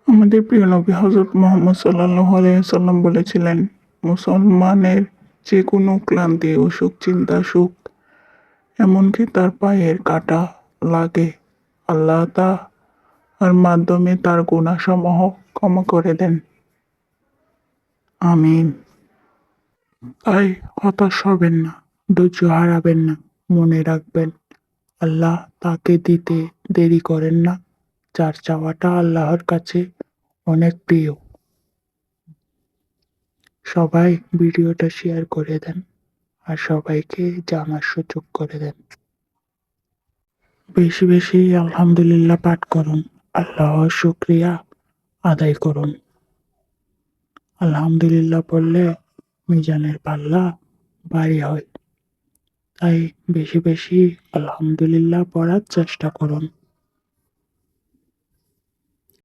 আমাদের প্রিয় নবী হযরত মুহাম্মদ সাল্লাল্লাহু আলাইহি ওয়াসাল্লাম বলেছিলেন, মুসলমানের যে কোনো ক্লান্তি, অসুখ, চিন্তা, সুখ, এমনকি তার পায়ের কাঁটা লাগে, আল্লাহ তার মাধ্যমে তার গুনাহসমূহ ক্ষমা করে দেন। আমিন। তাই হতাশ হবেন না, ধৈর্য হারাবেন না। মনে রাখবেন, আল্লাহ তাকে দিতে দেরি করেন না, যার চাওয়াটা আল্লাহর কাছে অনেক প্রিয়। সবাই ভিডিওটা শেয়ার করে দেন আর সবাইকে জানার সুযোগ করে দেন। বেশি বেশি আলহামদুলিল্লাহ পাঠ করুন, আল্লাহর শুকরিয়া আদায় করুন। আলহামদুলিল্লাহ পড়লে মিজানের পাল্লা ভারী হয়। তাই বেশি বেশি আলহামদুলিল্লাহ পড়ার চেষ্টা করুন।